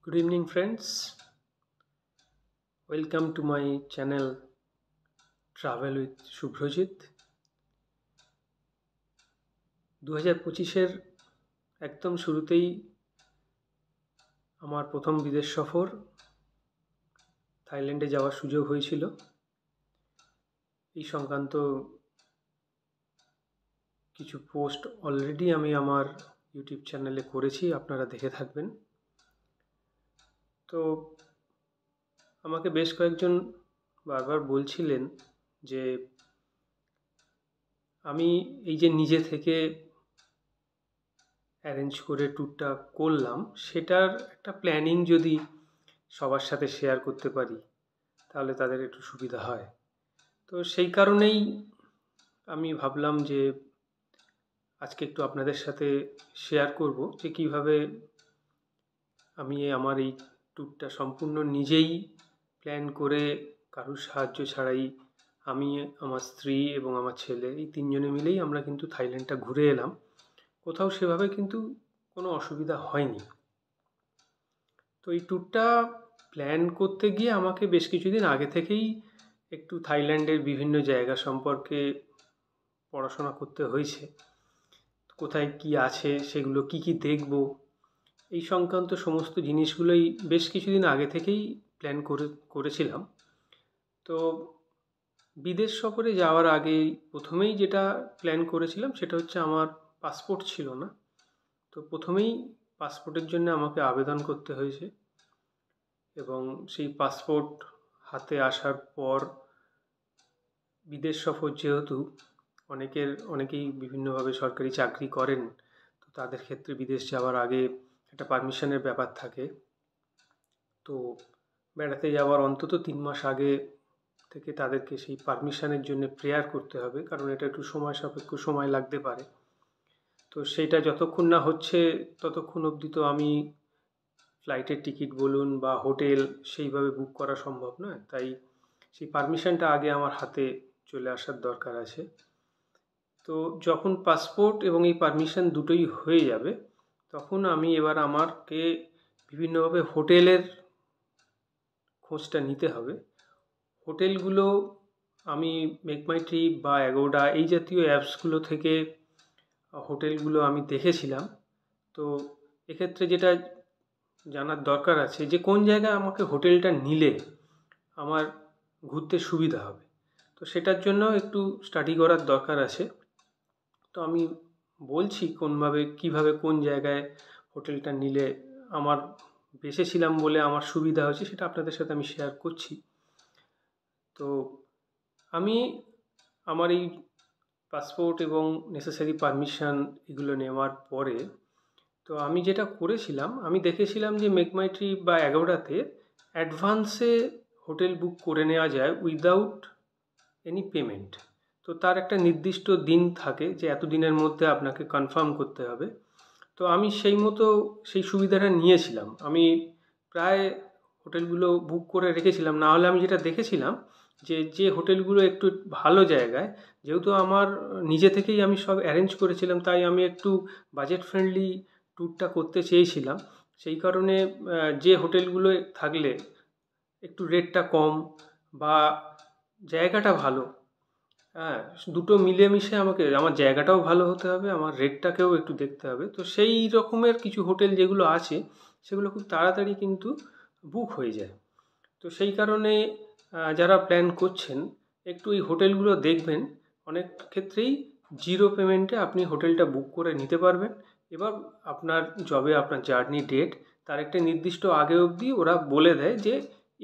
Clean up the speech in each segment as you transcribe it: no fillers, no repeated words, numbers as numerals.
Good evening, friends. Welcome to my channel Travel with Shubhrojit. 2025-এর একদম শুরুতেই আমার প্রথম বিদেশ সফর থাইল্যান্ডে যাওয়ার সুযোগ হয়েছিল। এই সংক্রান্ত কিছু পোস্ট অলরেডি আমি আমার ইউটিউব চ্যানেলে করেছি, আপনারা দেখে থাকবেন। তো আমাকে বেশ কয়েকজন বারবার বলছিলেন যে আমি এই যে নিজে থেকে অ্যারেঞ্জ করে ট্যুরটা করলাম, সেটার একটা প্ল্যানিং যদি সবার সাথে শেয়ার করতে পারি তাহলে তাদের একটু সুবিধা হয়। তো সেই কারণেই আমি ভাবলাম যে আজকে একটু আপনাদের সাথে শেয়ার করব যে কিভাবে আমি আমার এই ট্যুরটা সম্পূর্ণ নিজেই প্ল্যান করে কারোর সাহায্য ছাড়াই আমি, আমার স্ত্রী এবং আমার ছেলে এই তিনজনে মিলেই আমরা কিন্তু থাইল্যান্ডটা ঘুরে এলাম। কোথাও সেভাবে কিন্তু কোনো অসুবিধা হয়নি। তো এই ট্যুরটা প্ল্যান করতে গিয়ে আমাকে বেশ কিছুদিন আগে থেকেই একটু থাইল্যান্ডের বিভিন্ন জায়গা সম্পর্কে পড়াশোনা করতে হয়েছে। কোথায় কি আছে, সেগুলো কি কি দেখব, এই সংক্রান্ত সমস্ত জিনিসগুলোই বেশ কিছুদিন আগে থেকেই প্ল্যান করেছিলাম। তো বিদেশ সফরে যাওয়ার আগে প্রথমেই যেটা প্ল্যান করেছিলাম সেটা হচ্ছে আমার পাসপোর্ট ছিল না। তো প্রথমেই পাসপোর্টের জন্য আমাকে আবেদন করতে হয়েছে এবং সেই পাসপোর্ট হাতে আসার পর বিদেশ সফর যেহেতু অনেকেই বিভিন্নভাবে সরকারি চাকরি করেন, তো তাদের ক্ষেত্রে বিদেশ যাওয়ার আগে একটা পারমিশনের ব্যাপার থাকে। তো বেড়াতে যাওয়ার অন্তত 3 মাস আগে থেকে তাদেরকে সেই পারমিশনের জন্য প্রেয়ার করতে হবে, কারণ এটা একটু সময় সাপেক্ষ, সময় লাগতে পারে। তো সেইটা যতক্ষণ না হচ্ছে ততক্ষণ অবধি তো আমি ফ্লাইটের টিকিট বলুন বা হোটেল সেইভাবে বুক করা সম্ভব নয়। তাই সেই পারমিশনটা আগে আমার হাতে চলে আসার দরকার আছে। তো যখন পাসপোর্ট এবং এই পারমিশন দুটোই হয়ে যাবে তখন আমি এবার আমাকে বিভিন্নভাবে হোটেলের খোঁজটা নিতে হবে। হোটেলগুলো আমি মেক মাই ট্রিপ বা অ্যাগোডা এই জাতীয় অ্যাপসগুলো থেকে হোটেলগুলো আমি দেখেছিলাম। তো এক্ষেত্রে যেটা জানার দরকার আছে যে কোন জায়গায় আমাকে হোটেলটা নিলে আমার ঘুরতে সুবিধা হবে, তো সেটার জন্য একটু স্টাডি করার দরকার আছে। তো আমি বলছি কিভাবে কোন জায়গায় হোটেলটা নিলে আমার বেসেছিলাম বলে আমার সুবিধা হয়েছে, সেটা আপনাদের সাথে আমি শেয়ার করছি। তো আমি আমার এই পাসপোর্ট এবং নেসেসারি পারমিশন এগুলো নেওয়ার পরে তো আমি যেটা করেছিলাম, আমি দেখেছিলাম যে মেক মাই ট্রিপ বা অ্যাগোডাতে অ্যাডভান্সে হোটেল বুক করে নেওয়া যায় উইদাউট এনি পেমেন্ট। তো তার একটা নির্দিষ্ট দিন থাকে যে এত দিনের মধ্যে আপনাকে কনফার্ম করতে হবে। তো আমি সেই মতো সেই সুবিধাটা নিয়েছিলাম। আমি প্রায় হোটেলগুলো বুক করে রেখেছিলাম। না হলে আমি যেটা দেখেছিলাম যে হোটেলগুলো একটু ভালো জায়গায়, যেহেতু আমার নিজে থেকেই আমি সব অ্যারেঞ্জ করেছিলাম, তাই আমি একটু বাজেট ফ্রেন্ডলি ট্যুরটা করতে চেয়েছিলাম। সেই কারণে যে হোটেলগুলো থাকলে একটু রেটটা কম বা জায়গাটা ভালো, হ্যাঁ, দুটো মিলেমিশে আমার জায়গাটাও ভালো হতে হবে, আমার রেটটাকেও একটু দেখতে হবে। তো সেই রকমের কিছু হোটেল যেগুলো আছে সেগুলো খুব তাড়াতাড়ি কিন্তু বুক হয়ে যায়। তো সেই কারণে যারা প্ল্যান করছেন একটু এই হোটেলগুলো দেখবেন। অনেক ক্ষেত্রেই জিরো পেমেন্টে আপনি হোটেলটা বুক করে নিতে পারবেন। এবার আপনার জার্নি ডেট তার একটা নির্দিষ্ট আগে অবধি ওরা বলে দেয় যে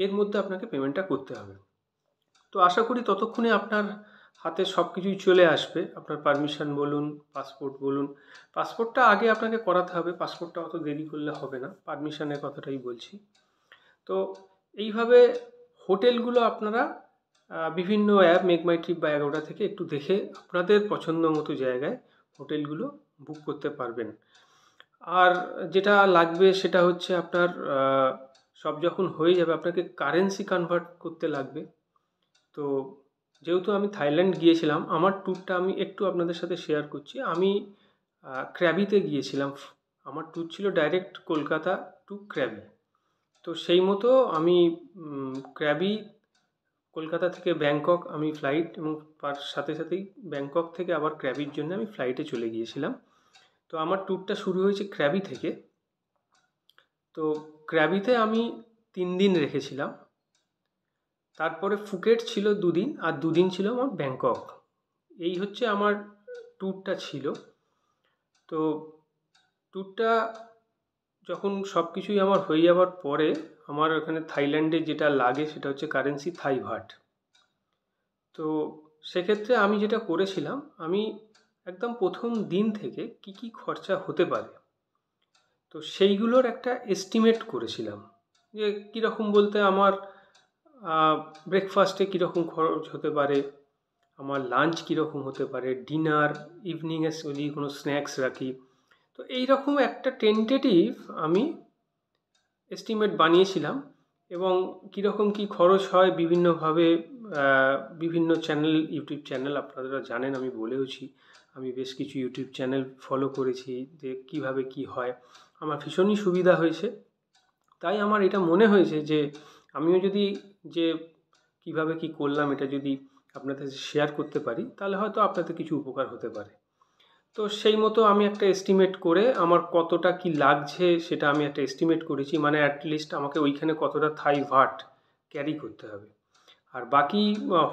এর মধ্যে আপনাকে পেমেন্টটা করতে হবে। তো আশা করি ততক্ষণে আপনার হাতে সব কিছুই চলে আসবে। আপনার পারমিশন বলুন, পাসপোর্ট বলুন। পাসপোর্টটা আগে আপনাকে করাতে হবে, পাসপোর্টটা অত দেরি করলে হবে না, পারমিশনের কথাটাই বলছি। তো এইভাবে হোটেলগুলো আপনারা বিভিন্ন অ্যাপ মেক মাই ট্রিপ বা অ্যাগোডা থেকে একটু দেখে আপনাদের পছন্দ মতো জায়গায় হোটেলগুলো বুক করতে পারবেন। আর যেটা লাগবে সেটা হচ্ছে আপনার সব যখন হয়ে যাবে আপনাকে কারেন্সি কনভার্ট করতে লাগবে। তো যেহেতু আমি থাইল্যান্ড গিয়েছিলাম, আমার ট্যুরটা আমি একটু আপনাদের সাথে শেয়ার করছি। আমি ক্র্যাবিতে গিয়েছিলাম। আমার ট্যুর ছিল ডাইরেক্ট কলকাতা টু ক্র্যাবি। তো সেই মতো আমি ক্র্যাবি কলকাতা থেকে ব্যাংকক আমি ফ্লাইট, এবং তার সাথে সাথেই ব্যাংকক থেকে আবার ক্র্যাবির জন্য আমি ফ্লাইটে চলে গিয়েছিলাম। তো আমার ট্যুরটা শুরু হয়েছে ক্র্যাবি থেকে। তো ক্র্যাবিতে আমি 3 দিন রেখেছিলাম। তারপরে ফুকেট ছিল 2 দিন, আর 2 দিন ছিল আমার ব্যাংকক। এই হচ্ছে আমার ট্যুরটা ছিল। তো ট্যুরটা যখন সব কিছুই আমার হয়ে যাওয়ার পরে, আমার ওখানে থাইল্যান্ডে যেটা লাগে সেটা হচ্ছে কারেন্সি থাই ভাট। তো সেক্ষেত্রে আমি যেটা করেছিলাম, আমি একদম প্রথম দিন থেকে কি কি খরচা হতে পারে তো সেইগুলোর একটা এস্টিমেট করেছিলাম। যে কীরকম বলতে, আমার ব্রেকফাস্টে কীরকম খরচ হতে পারে, আমার লাঞ্চ কীরকম হতে পারে, ডিনার, ইভিনিংয়ে যদি কোনো স্ন্যাক্স রাখি। তো এইরকম একটা টেন্টেটিভ আমি এস্টিমেট বানিয়েছিলাম। এবং কীরকম কী খরচ হয় বিভিন্নভাবে, বিভিন্ন চ্যানেল, ইউটিউব চ্যানেল আপনারা জানেন, আমি বলেওছি আমি বেশ কিছু ইউটিউব চ্যানেল ফলো করেছি যে কিভাবে কি হয়। আমার ভীষণই সুবিধা হয়েছে। তাই আমার এটা মনে হয়েছে যে আমিও যদি যে কিভাবে কি করলাম এটা যদি আপনাদের শেয়ার করতে পারি, তাহলে হয়তো আপনাদের কিছু উপকার হতে পারে। তো সেই মতো আমি একটা এস্টিমেট করে আমার কতটা কি লাগছে সেটা আমি একটা এস্টিমেট করেছি, মানে অ্যাটলিস্ট আমাকে ওইখানে কতটা থাই ভাট ক্যারি করতে হবে। আর বাকি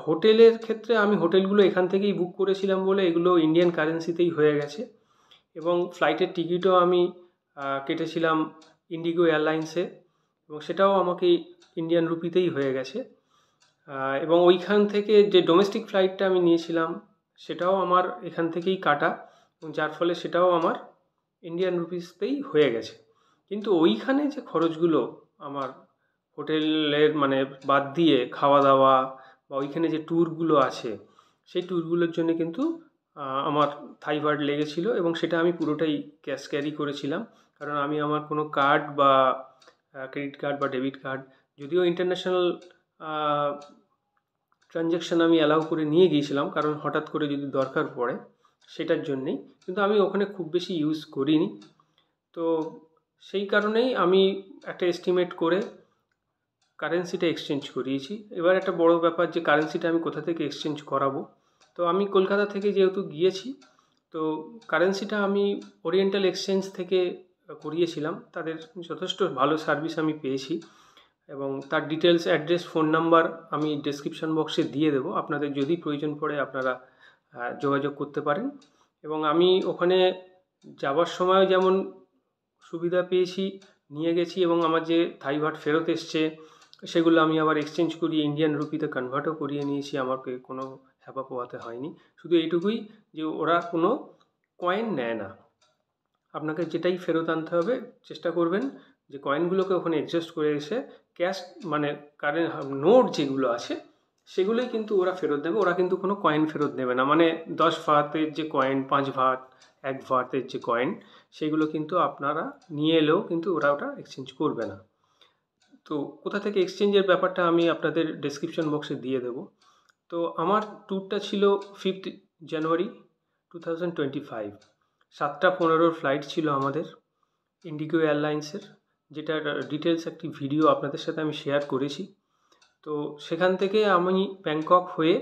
হোটেলের ক্ষেত্রে আমি হোটেলগুলো এখান থেকেই বুক করেছিলাম বলে এগুলো ইন্ডিয়ান কারেন্সিতেই হয়ে গেছে। এবং ফ্লাইটের টিকিটও আমি কেটেছিলাম ইন্ডিগো এয়ারলাইন্সে, এবং সেটাও আমাকে ইন্ডিয়ান রুপিতেই হয়ে গেছে। এবং ওইখান থেকে যে ডোমেস্টিক ফ্লাইটটা আমি নিয়েছিলাম সেটাও আমার এখান থেকেই কাটা, এবং যার ফলে সেটাও আমার ইন্ডিয়ান রুপিসতেই হয়ে গেছে। কিন্তু ওইখানে যে খরচগুলো আমার হোটেলের মানে বাদ দিয়ে খাওয়া দাওয়া বা ওইখানে যে ট্যুরগুলো আছে, সেই ট্যুরগুলোর জন্য কিন্তু আমার থাই ভাট লেগেছিলো, এবং সেটা আমি পুরোটাই ক্যাশ ক্যারি করেছিলাম। কারণ আমি আমার কোনো কার্ড বা ক্রেডিট কার্ড বা ডেবিট কার্ড, যদিও ইন্টারন্যাশনাল ট্রানজ্যাকশান আমি অ্যালাউ করে নিয়ে গিয়েছিলাম, কারণ হঠাৎ করে যদি দরকার পড়ে সেটার জন্যেই, কিন্তু আমি ওখানে খুব বেশি ইউজ করিনি। তো সেই কারণেই আমি একটা এস্টিমেট করে কারেন্সিটা এক্সচেঞ্জ করিয়েছি। এবার একটা বড় ব্যাপার যে কারেন্সিটা আমি কোথা থেকে এক্সচেঞ্জ করাবো। তো আমি কলকাতা থেকে যেহেতু গিয়েছি, তো কারেন্সিটা আমি ওরিয়েন্টাল এক্সচেঞ্জ থেকে করিয়েছিলাম। তাদের যথেষ্ট ভালো সার্ভিস আমি পেয়েছি, এবং তার ডিটেলস, অ্যাড্রেস, ফোন নাম্বার আমি ডেসক্রিপশন বক্সে দিয়ে দেবো। আপনাদের যদি প্রয়োজন পড়ে আপনারা যোগাযোগ করতে পারেন। এবং আমি ওখানে যাওয়ার সময় যেমন সুবিধা পেয়েছি, নিয়ে গেছি, এবং আমার যে থাই ভাট ফেরত এসছে সেগুলো আমি আবার এক্সচেঞ্জ করিয়ে ইন্ডিয়ান রুপিতে কনভার্টও করিয়ে নিয়েছি। আমাকে কোনো হ্যাপা পোহাতে হয়নি। শুধু এইটুকুই যে ওরা কোনো কয়েন নেয় না, আপনাকে যেটাই ফেরত আনতে হবে চেষ্টা করবেন যে কয়েনগুলোকে ওখানে অ্যাডজাস্ট করে এসে ক্যাশ, মানে কারেন্ট নোট যেগুলো আছে সেগুলোই কিন্তু ওরা ফেরত দেবে। ওরা কিন্তু কোনো কয়েন ফেরত দেবে না, মানে 10 ভাতের যে কয়েন, 5 ভাত, 1 ভাতের যে কয়েন, সেগুলো কিন্তু আপনারা নিয়ে এলেও কিন্তু ওরা ওটা এক্সচেঞ্জ করবে না। তো কোথা থেকে এক্সচেঞ্জের ব্যাপারটা আমি আপনাদের ডেসক্রিপশন বক্সে দিয়ে দেবো। তো আমার ট্যুরটা ছিল 5th জানুয়ারি 2025। 7:15 ফ্লাইট ছিল আমাদের ইন্ডিগো এয়ারলাইন্সের, যেটার ডিটেলস একটি ভিডিও আপনাদের সাথে আমি শেয়ার করেছি। তো সেখান থেকে আমি ব্যাংকক হয়ে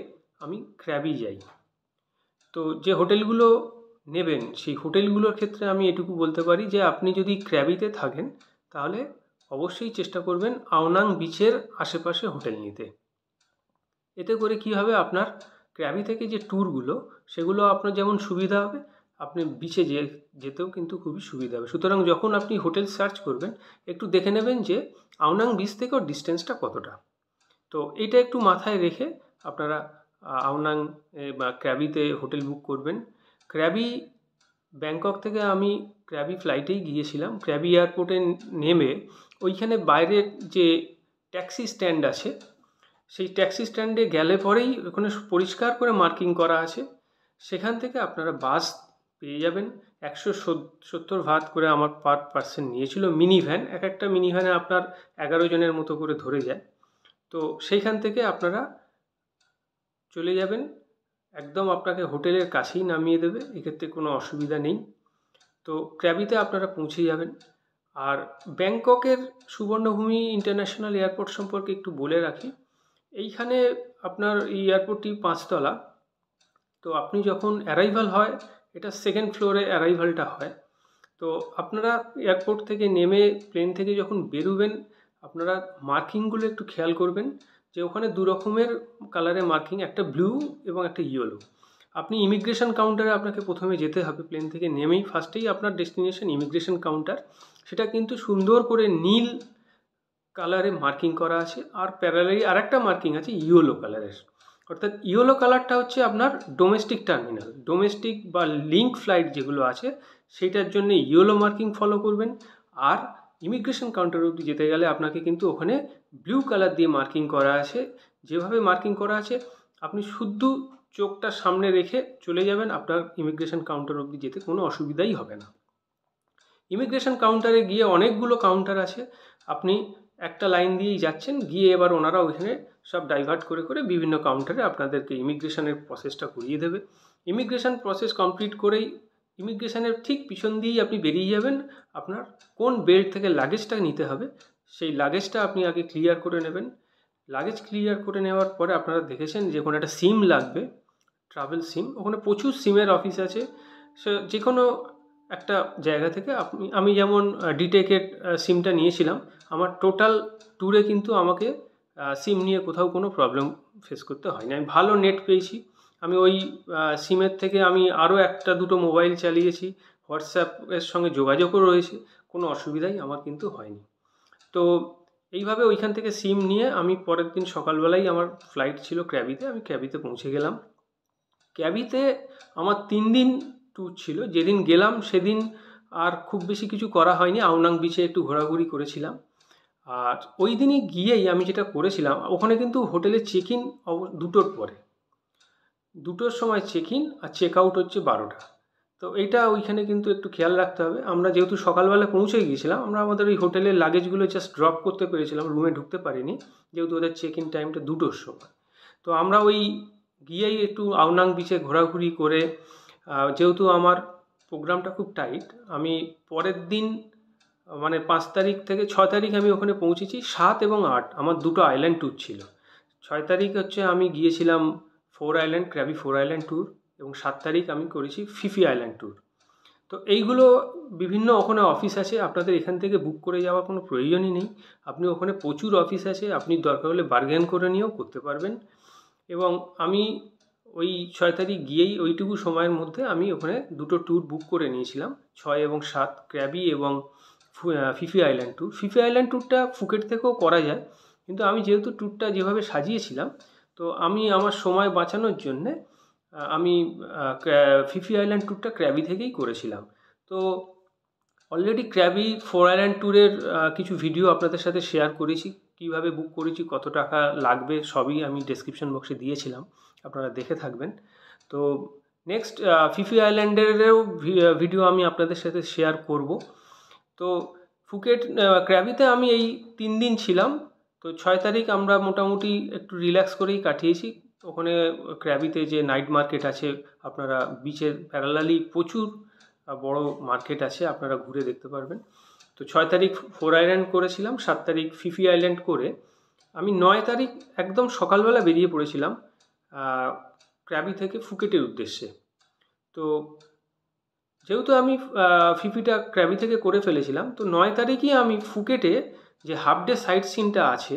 আমি ক্র্যাবি যাই। তো যে হোটেলগুলো নেবেন সেই হোটেলগুলোর ক্ষেত্রে আমি এটুকু বলতে পারি যে আপনি যদি ক্র্যাবিতে থাকেন তাহলে অবশ্যই চেষ্টা করবেন আওনাং বিচের আশেপাশে হোটেল নিতে। এতে করে কী হবে, আপনার ক্র্যাবি থেকে যে ট্যুরগুলো সেগুলো আপনার যেমন সুবিধা হবে, আপনি বিচে যেতেও কিন্তু খুবই সুবিধা হবে। সুতরাং যখন আপনি হোটেল সার্চ করবেন একটু দেখে নেবেন যে আওনাং বিচ থেকে ওর ডিস্টেন্সটা কতটা। তো এটা একটু মাথায় রেখে আপনারা আওনাং বা ক্র্যাবিতে হোটেল বুক করবেন। ক্র্যাবি ব্যাংকক থেকে আমি ক্র্যাবি ফ্লাইটেই গিয়েছিলাম। ক্র্যাবি এয়ারপোর্টে নেমে ওইখানে বাইরের যে ট্যাক্সি স্ট্যান্ড আছে, সেই ট্যাক্সি স্ট্যান্ডে গেলে পরেই ওখানে পরিষ্কার করে মার্কিং করা আছে, সেখান থেকে আপনারা বাস পেয়ে যাবেন। 170 ভাত করে আমার পার পার্সন নিয়েছিল। মিনি ভ্যান, এক একটা মিনি ভ্যানে আপনার 11 জনের মতো করে ধরে যায়। তো সেইখান থেকে আপনারা চলে যাবেন, একদম আপনাকে হোটেলের কাছেই নামিয়ে দেবে, এক্ষেত্রে কোনো অসুবিধা নেই। তো ক্র্যাবিতে আপনারা পৌঁছে যাবেন। আর ব্যাংককের সুবর্ণভূমি ইন্টারন্যাশনাল এয়ারপোর্ট সম্পর্কে একটু বলে রাখি। এইখানে আপনার এই এয়ারপোর্টটি 5 তলা। তো আপনি যখন অ্যারাইভাল হয়, এটা 2nd ফ্লোরে অ্যারাইভালটা হয়। তো আপনারা এয়ারপোর্ট থেকে নেমে প্লেন থেকে যখন বেরোবেন, আপনারা মার্কিংগুলো একটু খেয়াল করবেন যে ওখানে 2 রকমের কালারের মার্কিং, একটা ব্লু এবং একটা ইয়েলো। আপনি ইমিগ্রেশন কাউন্টারে আপনাকে প্রথমে যেতে হবে, প্লেন থেকে নেমেই ফার্স্টেই আপনার ডেস্টিনেশন ইমিগ্রেশন কাউন্টার। সেটা কিন্তু সুন্দর করে নীল কালারে মার্কিং করা আছে, আর প্যারালালি আরেকটা মার্কিং আছে ইয়েলো কালারের। অর্থাৎ ইয়েলো কালারটা হচ্ছে আপনার ডোমেস্টিক টার্মিনাল, ডোমেস্টিক বা লিঙ্ক ফ্লাইট যেগুলো আছে সেইটার জন্য ইয়েলো মার্কিং ফলো করবেন। আর ইমিগ্রেশন কাউন্টার অবধি যেতে গেলে আপনাকে কিন্তু ওখানে ব্লু কালার দিয়ে মার্কিং করা আছে। যেভাবে মার্কিং করা আছে আপনি শুধু চোখটা সামনে রেখে চলে যাবেন, আপনার ইমিগ্রেশন কাউন্টার অবধি যেতে কোনো অসুবিধাই হবে না। ইমিগ্রেশন কাউন্টারে গিয়ে অনেকগুলো কাউন্টার আছে, আপনি একটা লাইন দিয়েই যাচ্ছেন, গিয়ে এবার ওনারা ওইখানে সব ডাইভার্ট করে করে বিভিন্ন কাউন্টারে আপনাদেরকে ইমিগ্রেশনের প্রসেসটা করিয়ে দেবে। ইমিগ্রেশন প্রসেস কমপ্লিট করেই ইমিগ্রেশনের ঠিক পিছন দিয়েই আপনি বেরিয়ে যাবেন। আপনার কোন বেল্ট থেকে লাগেজটা নিতে হবে সেই লাগেজটা আপনি আগে ক্লিয়ার করে নেবেন। লাগেজ ক্লিয়ার করে নেওয়ার পরে আপনারা দেখেছেন যে কোনো একটা সিম লাগবে, ট্রাভেল সিম। ওখানে প্রচুর সিমের অফিস আছে। সে যে কোনো একটা জায়গা থেকে আমি যেমন ডিটেকের সিমটা নিয়েছিলাম, আমার টোটাল ট্যুরে কিন্তু আমাকে সিম নিয়ে কোথাও কোনো প্রবলেম ফেস করতে হয়নি। আমি ভালো নেট পেয়েছি। আমি ওই সিমের থেকে আমি আরও একটা দুটো মোবাইল চালিয়েছি, হোয়াটসঅ্যাপের সঙ্গে যোগাযোগও রয়েছে, কোনো অসুবিধাই আমার কিন্তু হয়নি। তো এইভাবে ওইখান থেকে সিম নিয়ে আমি পরের দিন সকালবেলাই আমার ফ্লাইট ছিল ক্র্যাবিতে, আমি ক্র্যাবিতে পৌঁছে গেলাম। ক্র্যাবিতে আমার 3 দিন ট্যুর ছিল। যেদিন গেলাম সেদিন আর খুব বেশি কিছু করা হয়নি, আউনাং বিচে একটু ঘোরাঘুরি করেছিলাম। আর ওই দিনই গিয়েই আমি যেটা করেছিলাম, ওখানে কিন্তু হোটেলে চেক ইন 2টোর পরে, 2টোর সময় চেক ইন আর চেক আউট হচ্ছে 12টা। তো এইটা ওইখানে কিন্তু একটু খেয়াল রাখতে হবে। আমরা যেহেতু সকালবেলা পৌঁছে গিয়েছিলাম, আমরা আমাদের ওই হোটেলের লাগেজগুলো জাস্ট ড্রপ করতে পেরেছিলাম, রুমে ঢুকতে পারিনি, যেহেতু ওদের চেক ইন টাইমটা 2টোর সময়। তো আমরা ওই গিয়েই একটু আউনাং বিচে ঘোরাঘুরি করে, যেহেতু আমার প্রোগ্রামটা খুব টাইট, আমি পরের দিন মানে 5 তারিখ থেকে 6 তারিখ আমি ওখানে পৌঁছেছি। 7 এবং 8 আমার 2টো আইল্যান্ড ট্যুর ছিল। 6 তারিখ হচ্ছে আমি গিয়েছিলাম 4 আইল্যান্ড, ক্র্যাবি 4 আইল্যান্ড ট্যুর, এবং 7 তারিখ আমি করেছি ফিফি আইল্যান্ড ট্যুর। তো এইগুলো বিভিন্ন ওখানে অফিস আছে, আপনাদের এখান থেকে বুক করে যাওয়ার কোনো প্রয়োজনই নেই। আপনি ওখানে প্রচুর অফিস আছে, আপনি দরকার হলে বার্গেন করে নিয়েও করতে পারবেন। এবং আমি ওই 6 তারিখ গিয়েই ওইটুকু সময়ের মধ্যে আমি ওখানে 2টো ট্যুর বুক করে নিয়েছিলাম, 6 এবং 7, ক্র্যাবি এবং Phi Phi island tour. Phi Phi island ট্যুরটা ফুকেট থেকেও করা যায়, কিন্তু আমি যেহেতু ট্যুরটা যেভাবে সাজিয়েছিলাম, তো আমি আমার সময় বাঁচানোর জন্যে আমি ফিফি আইল্যান্ড ট্যুরটা ক্র্যাবি থেকেই করেছিলাম। তো অলরেডি ক্র্যাবি 4 আইল্যান্ড ট্যুরের কিছু ভিডিও আপনাদের সাথে শেয়ার করেছি, কিভাবে বুক করেছি, কত টাকা লাগবে, সবই আমি ডেসক্রিপশন বক্সে দিয়েছিলাম, আপনারা দেখে থাকবেন। তো নেক্সট ফিফি আইল্যান্ডেরও ভিডিও আমি আপনাদের সাথে শেয়ার করব। তো ফুকেট ক্র্যাবিতে আমি এই 3 দিন ছিলাম। তো 6 তারিখ আমরা মোটামুটি একটু রিল্যাক্স করেই কাটিয়েছি। ওখানে ক্র্যাবিতে যে নাইট মার্কেট আছে, আপনারা বিচের প্যারালালি প্রচুর বড় মার্কেট আছে, আপনারা ঘুরে দেখতে পারবেন। তো 6 তারিখ 4 আইল্যান্ড করেছিলাম, 7 তারিখ ফিফি আইল্যান্ড করে আমি 9 তারিখ একদম সকালবেলা বেরিয়ে পড়েছিলাম ক্র্যাবি থেকে ফুকেটের উদ্দেশ্যে। তো যেহেতু আমি ফিফিটা ক্র্যাবি থেকে করে ফেলেছিলাম, তো 9 তারিখই আমি ফুকেটে যে হাফ ডে সাইট সিনটা আছে,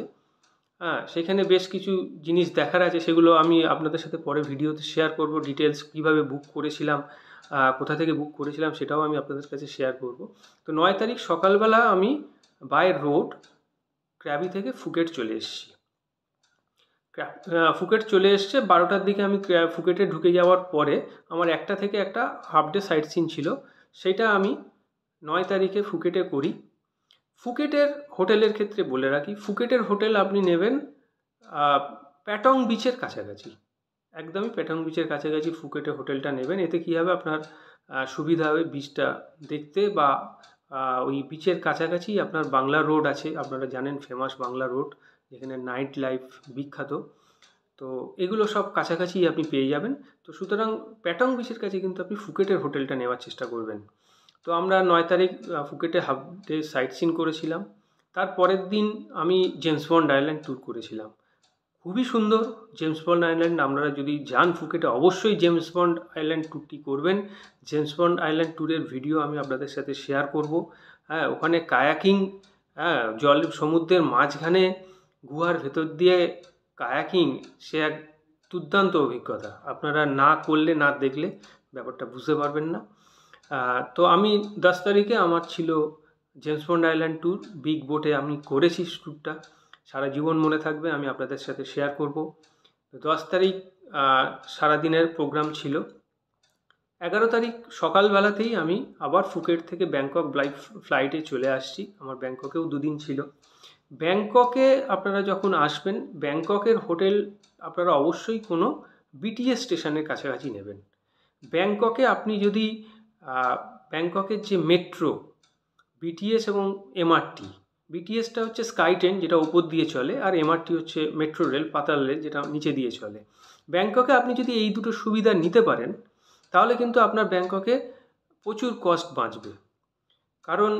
সেখানে বেশ কিছু জিনিস দেখার আছে, সেগুলো আমি আপনাদের সাথে পরে ভিডিওতে শেয়ার করব। ডিটেলস কীভাবে বুক করেছিলাম, কোথা থেকে বুক করেছিলাম, সেটাও আমি আপনাদের কাছে শেয়ার করব। তো 9 তারিখ সকালবেলা আমি বাই রোড ক্র্যাবি থেকে ফুকেট চলে এসেছি। ফুকেট চলে এসছে 12টার দিকে। আমি ফুকেটে ঢুকে যাওয়ার পরে আমার 1টা থেকে একটা হাফ ডে সাইট সিন ছিল, সেটা আমি 9 তারিখে ফুকেটে করি। ফুকেটের হোটেলের ক্ষেত্রে বলে রাখি, ফুকেটের হোটেল আপনি নেবেন প্যাটং বিচের কাছাকাছি, একদমই প্যাটং বিচের কাছাকাছি ফুকেটে হোটেলটা নেবেন। এতে কী হবে, আপনার সুবিধা হবে বিচটা দেখতে, বা ওই বিচের কাছাকাছি আপনার বাংলা রোড আছে, আপনারা জানেন ফেমাস বাংলা রোড, যেখানে নাইট লাইফ বিখ্যাত। তো এগুলো সব কাছাকাছি আপনি পেয়ে যাবেন। তো সুতরাং প্যাটং বিচের কাছে কিন্তু আপনি ফুকেটের হোটেলটা নেওয়ার চেষ্টা করবেন। তো আমরা 9 তারিখ ফুকেটে হাফ ডে সাইট সিন করেছিলাম। তার পরের দিন আমি জেমস বন্ড আইল্যান্ড ট্যুর করেছিলাম। খুবই সুন্দর জেমস বন্ড আইল্যান্ড। আপনারা যদি যান ফুকেটে অবশ্যই জেমস বন্ড আইল্যান্ড ট্যুরটি করবেন। জেমস বন্ড আইল্যান্ড ট্যুরের ভিডিও আমি আপনাদের সাথে শেয়ার করব। হ্যাঁ, ওখানে কায়াকিং, হ্যাঁ, সমুদ্রের মাঝখানে গুহার ভেতর দিয়ে কায়াকিং, সে এক দুর্দান্ত অভিজ্ঞতা। আপনারা না করলে, না দেখলে ব্যাপারটা বুঝতে পারবেন না। তো আমি 10 তারিখে আমার ছিল James bond island tour. Big বোটে আমি করেছি ট্যুরটা, সারা জীবন মনে থাকবে, আমি আপনাদের সাথে শেয়ার করব। 10 তারিখ সারাদিনের প্রোগ্রাম ছিল। 11 তারিখ সকালবেলাতেই আমি আবার ফুকেট থেকে ব্যাংকক ফ্লাইটে চলে আসছি। আমার ব্যাংককেও 2 দিন ছিল। ব্যাংককে আপনারা যখন আসবেন, ব্যাংককের হোটেল আপনারা অবশ্যই কোনো বিটিএস স্টেশনের কাছাকাছি নেবেন। ব্যাংককে আপনি যদি ব্যাংককের যে মেট্রো, বিটিএস এবং এমআরটি, বিটিএসটা হচ্ছে স্কাই ট্রেন যেটা উপর দিয়ে চলে, আর এমআরটি হচ্ছে মেট্রো রেল, পাতাল রেল, যেটা নিচে দিয়ে চলে। ব্যাংককে আপনি যদি এই দুটো সুবিধা নিতে পারেন তাহলে কিন্তু আপনার ব্যাংককে প্রচুর কস্ট বাঁচবে। কারণ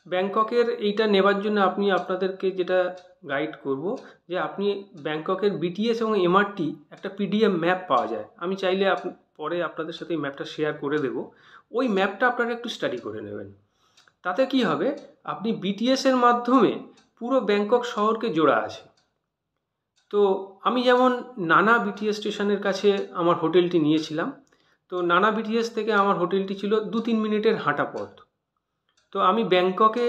ব্যাংককের এইটা নেবার জন্য আপনি আপনাদেরকে যেটা গাইড করব, যে আপনি ব্যাংককের বিটিএস এবং এমআরটি একটা পিডিএফ ম্যাপ পাওয়া যায়। আমি চাইলে পরে আপনাদের সাথে এই ম্যাপটা শেয়ার করে দেব। ওই ম্যাপটা আপনারা একটু স্টাডি করে নেবেন। তাতে কি হবে, আপনি বিটিএসের মাধ্যমে পুরো ব্যাংকক শহরকে জোড়া আছে। তো আমি যেমন নানা বিটিএস স্টেশনের কাছে আমার হোটেলটি নিয়েছিলাম। তো নানা বিটিএস থেকে আমার হোটেলটি ছিল 2-3 মিনিটের হাঁটা পথ। তো আমি ব্যাংককে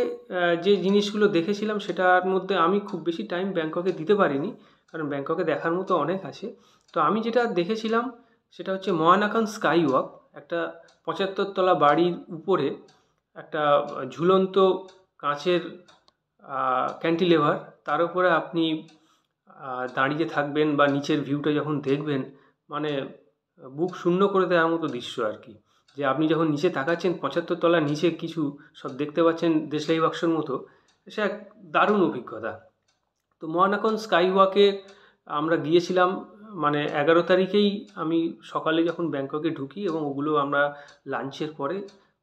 যে জিনিসগুলো দেখেছিলাম সেটার মধ্যে আমি খুব বেশি টাইম ব্যাংককে দিতে পারিনি, কারণ ব্যাংককে দেখার মতো অনেক আছে। তো আমি যেটা দেখেছিলাম সেটা হচ্ছে মহানাকান স্কাই ওয়াক, একটা 75 তলা বাড়ির উপরে একটা ঝুলন্ত কাঁচের ক্যান্টিলেভার, তার উপরে আপনি দাঁড়িয়ে থাকবেন বা নিচের ভিউটা যখন দেখবেন, মানে বুক শূন্য করে দেওয়ার মতো দৃশ্য আর কি। যে আপনি যখন নিচে তাকাচ্ছেন, 75 তলার নিচে কিছু সব দেখতে পাচ্ছেন দেশলাই বাক্সর মতো, সে এক দারুণ অভিজ্ঞতা। তো মহানাকন স্কাই ওয়াকে আমরা গিয়েছিলাম, মানে 11 তারিখেই আমি সকালে যখন ব্যাংককে ঢুকি, এবং ওগুলো আমরা লাঞ্চের পরে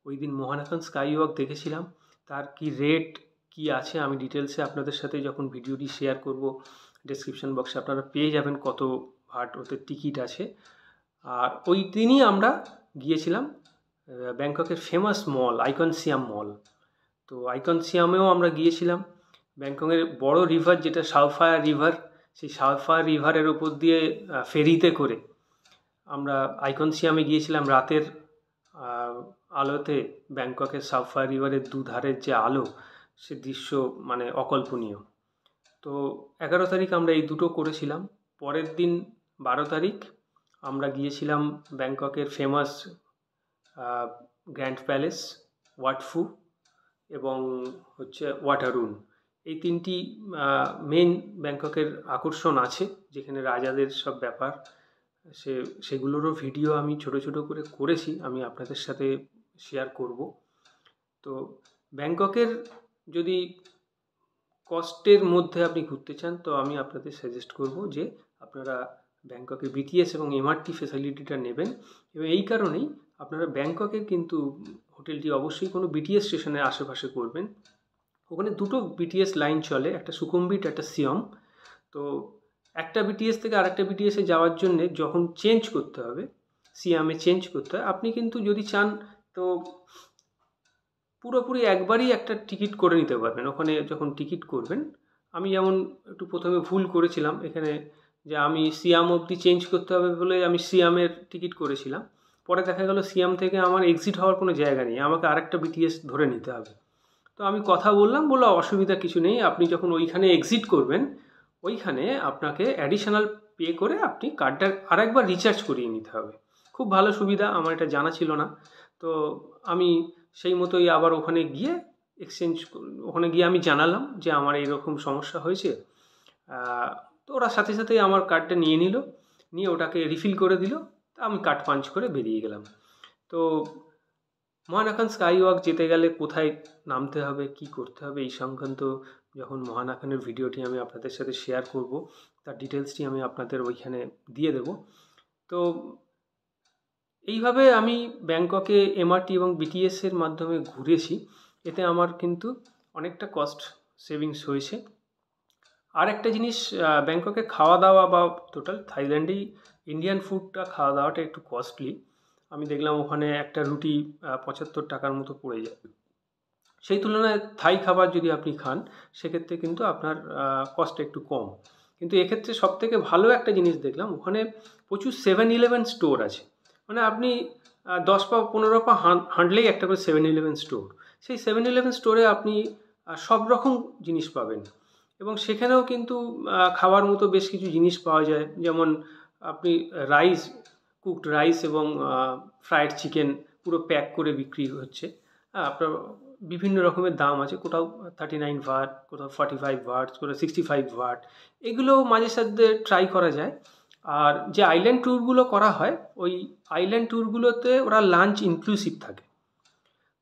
ওই দিন মহানাকন স্কাই ওয়াক দেখেছিলাম। তার কি রেট কি আছে আমি ডিটেলসে আপনাদের সাথে যখন ভিডিওটি শেয়ার করব, ডেসক্রিপশন বক্সে আপনারা পেয়ে যাবেন কত ভাট ওতে টিকিট আছে। আর ওই দিনই আমরা গিয়েছিলাম ব্যাংককের ফেমাস মল আইকন সিয়াম মল। তো আইকন সিয়ামেও আমরা গিয়েছিলাম। ব্যাংককের বড় রিভার যেটা সাউফায়া রিভার, সেই সাউফায়া রিভারের ওপর দিয়ে ফেরিতে করে আমরা আইকন সিয়ামে গিয়েছিলাম। রাতের আলোতে ব্যাংককের সাউফায়া রিভারের দুধারের যে আলো, সে দৃশ্য মানে অকল্পনীয়। তো 11 তারিখ আমরা এই দুটো করেছিলাম। পরের দিন 12 তারিখ আমরা গিয়েছিলাম ব্যাংককের ফেমাস গ্র্যান্ড প্যালেস, ওয়াট ফু এবং হচ্ছে ওয়াটারুন। এই তিনটি মেন ব্যাংককের আকর্ষণ আছে, যেখানে রাজাদের সব ব্যাপার, সেগুলোরও ভিডিও আমি ছোট ছোট করে করেছি, আমি আপনাদের সাথে শেয়ার করব। তো ব্যাংককের যদি কস্টের মধ্যে আপনি ঘুরতে চান, তো আমি আপনাদের সাজেস্ট করব যে আপনারা ব্যাংককে বিটিএস এবং এমআরটি ফেসিলিটিটা নেবেন। এবং এই কারণেই আপনারা ব্যাংককের কিন্তু হোটেলটি অবশ্যই কোনো বিটিএস স্টেশনের আশেপাশে করবেন। ওখানে দুটো বিটিএস লাইন চলে, একটা সুকুমবিট, একটা সিয়ম। তো একটা বিটিএস থেকে আরেকটা বিটিএসে যাওয়ার জন্যে যখন চেঞ্জ করতে হবে, সিয়ামে চেঞ্জ করতে হয়, আপনি কিন্তু যদি চান তো পুরোপুরি একবারই একটা টিকিট করে নিতে পারবেন। ওখানে যখন টিকিট করবেন, আমি যেমন একটু প্রথমে ভুল করেছিলাম এখানে, যে আমি সিয়াম অবধি চেঞ্জ করতে হবে বলে আমি সিয়ামের টিকিট করেছিলাম। পরে দেখা গেল সিয়াম থেকে আমার এক্সিট হওয়ার কোনো জায়গা নেই, আমাকে আরেকটা বিটিএস ধরে নিতে হবে। তো আমি কথা বললাম, বললো অসুবিধা কিছু নেই, আপনি যখন ওইখানে এক্সিট করবেন ওইখানে আপনাকে অ্যাডিশনাল পে করে আপনি কার্ডটা আরেকবার রিচার্জ করিয়ে নিতে হবে। খুব ভালো সুবিধা, আমার এটা জানা ছিল না। তো আমি সেই মতোই আবার ওখানে গিয়ে ওখানে গিয়ে আমি জানালাম যে আমার এইরকম সমস্যা হয়েছে। তো ওরা সাথে সাথেই আমার কার্ডটা নিয়ে নিল, নিয়ে ওটাকে রিফিল করে দিল। তা আমি কার্ড পাঞ্চ করে বেরিয়ে গেলাম। তো মহানাকান স্কাই ওয়াক যেতে গেলে কোথায় নামতে হবে, কি করতে হবে, এই সংক্রান্ত যখন মহানাকানের ভিডিওটি আমি আপনাদের সাথে শেয়ার করব, তার ডিটেলসটি আমি আপনাদের ওইখানে দিয়ে দেব। তো এইভাবে আমি ব্যাংককে এমআরটি এবং বিটিএসের মাধ্যমে ঘুরেছি। এতে আমার কিন্তু অনেকটা কস্ট সেভিংস হয়েছে। আর একটা জিনিস, ব্যাংককে খাওয়া দাওয়া বা টোটাল থাইল্যান্ডেই ইন্ডিয়ান ফুডটা খাওয়া দাওয়াটা একটু কস্টলি। আমি দেখলাম ওখানে একটা রুটি 75 টাকার মতো পড়ে যায়। সেই তুলনায় থাই খাবার যদি আপনি খান সেক্ষেত্রে কিন্তু আপনার কস্ট একটু কম। কিন্তু এক্ষেত্রে সবথেকে ভালো একটা জিনিস দেখলাম, ওখানে প্রচুর 7-Eleven স্টোর আছে। মানে আপনি 10 পা 15 পা হাঁটলেই একটা করে 7-Eleven স্টোর। সেই 7-Eleven স্টোরে আপনি সব রকম জিনিস পাবেন এবং সেখানেও কিন্তু খাওয়ার মতো বেশ কিছু জিনিস পাওয়া যায়। যেমন আপনি রাইস, কুকড রাইস এবং ফ্রাইড চিকেন পুরো প্যাক করে বিক্রি হচ্ছে। আপনার বিভিন্ন রকমের দাম আছে, কোথাও 39 ভাট, কোথাও 45 ভাট, কোথাও 65 ভাট। এগুলো মাঝে সাঝে ট্রাই করা যায়। আর যে আইল্যান্ড ট্যুরগুলো করা হয়, ওই আইল্যান্ড ট্যুরগুলোতে ওরা লাঞ্চ ইনক্লুসিভ থাকে।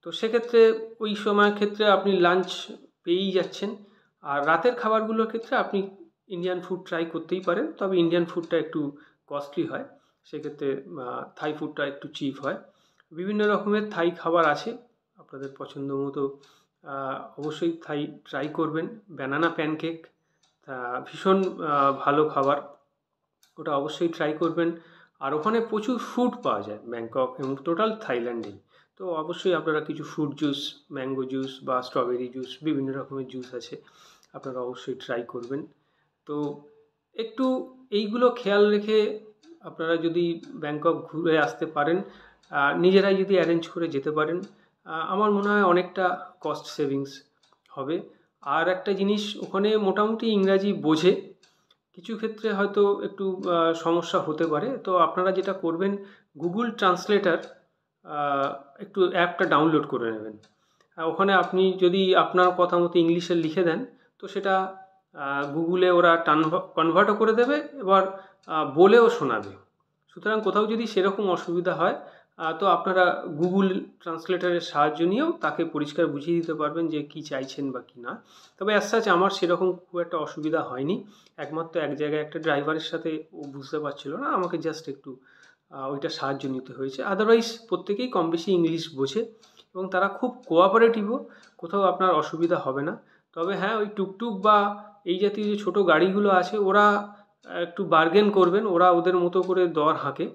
তো সেক্ষেত্রে ওই সময়ের ক্ষেত্রে আপনি লাঞ্চ পেয়েই যাচ্ছেন। আর রাতের খাবারগুলোর ক্ষেত্রে আপনি ইন্ডিয়ান ফুড ট্রাই করতেই পারেন, তবে ইন্ডিয়ান ফুডটা একটু কস্টলি হয়। সেক্ষেত্রে থাই ফুডটা একটু চিপ হয়। বিভিন্ন রকমের থাই খাবার আছে, আপনাদের পছন্দ মতো অবশ্যই থাই ট্রাই করবেন। ব্যানানা প্যানকেক ভীষণ ভালো খাবার, ওটা অবশ্যই ট্রাই করবেন। আর ওখানে প্রচুর ফ্রুট পাওয়া যায় ব্যাংকক এবং টোটাল থাইল্যান্ডে। তো অবশ্যই আপনারা কিছু ফ্রুট জুস, ম্যাঙ্গো জুস বা স্ট্রবেরি জুস, বিভিন্ন রকমের জুস আছে, আপনারা অবশ্যই ট্রাই করবেন। তো একটু এইগুলো খেয়াল রেখে আপনারা যদি ব্যাংকক ঘুরে আসতে পারেন, নিজেরাই যদি অ্যারেঞ্জ করে যেতে পারেন, আমার মনে হয় অনেকটা কস্ট সেভিংস হবে। আর একটা জিনিস, ওখানে মোটামুটি ইংরাজি বোঝে, কিছু ক্ষেত্রে হয়তো একটু সমস্যা হতে পারে। তো আপনারা যেটা করবেন, গুগল ট্রান্সলেটার একটু অ্যাপটা ডাউনলোড করে নেবেন। ওখানে আপনি যদি আপনার কথা মতো ইংলিশে লিখে দেন, তো সেটা গুগলে ওরা কনভার্টও করে দেবে, এবার বলেও শোনাবে। সুতরাং কোথাও যদি সেরকম অসুবিধা হয়, তো আপনারা গুগল ট্রান্সলেটারের সাহায্য নিয়েও তাকে পরিষ্কার বুঝিয়ে দিতে পারবেন যে কী চাইছেন বা কী না। তবে অ্যাজ সাচ আমার সেরকম খুব একটা অসুবিধা হয়নি। একমাত্র এক জায়গায় একটা ড্রাইভারের সাথে ও বুঝতে পারছিল না, আমাকে জাস্ট একটু ওইটা সাহায্য নিতে হয়েছে। আদারওয়াইজ প্রত্যেকেই কম বেশি ইংলিশ বোঝে এবং তারা খুব কোঅপারেটিভও, কোথাও আপনার অসুবিধা হবে না। তবে হ্যাঁ, ওই টুকটুক বা এই জাতীয় যে ছোটো গাড়িগুলো আছে, ওরা একটু বার্গেন করবেন, ওরা ওদের মতো করে দর হাঁকে।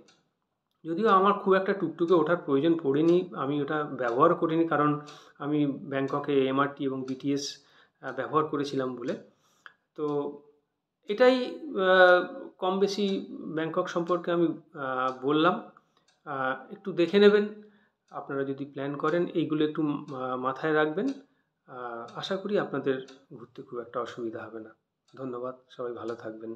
যদিও আমার খুব একটা টুকটুকে ওঠার প্রয়োজন পড়েনি, আমি ওটা ব্যবহার করিনি, কারণ আমি ব্যাংককে এমআরটি এবং বিটিএস ব্যবহার করেছিলাম বলে। তো এটাই কম বেশি ব্যাংকক সম্পর্কে আমি বললাম। একটু দেখে নেবেন, আপনারা যদি প্ল্যান করেন এইগুলো একটু মাথায় রাখবেন। আশা করি আপনাদের ঘুরতে খুব একটা অসুবিধা হবে না। ধন্যবাদ, সবাই ভালো থাকবেন।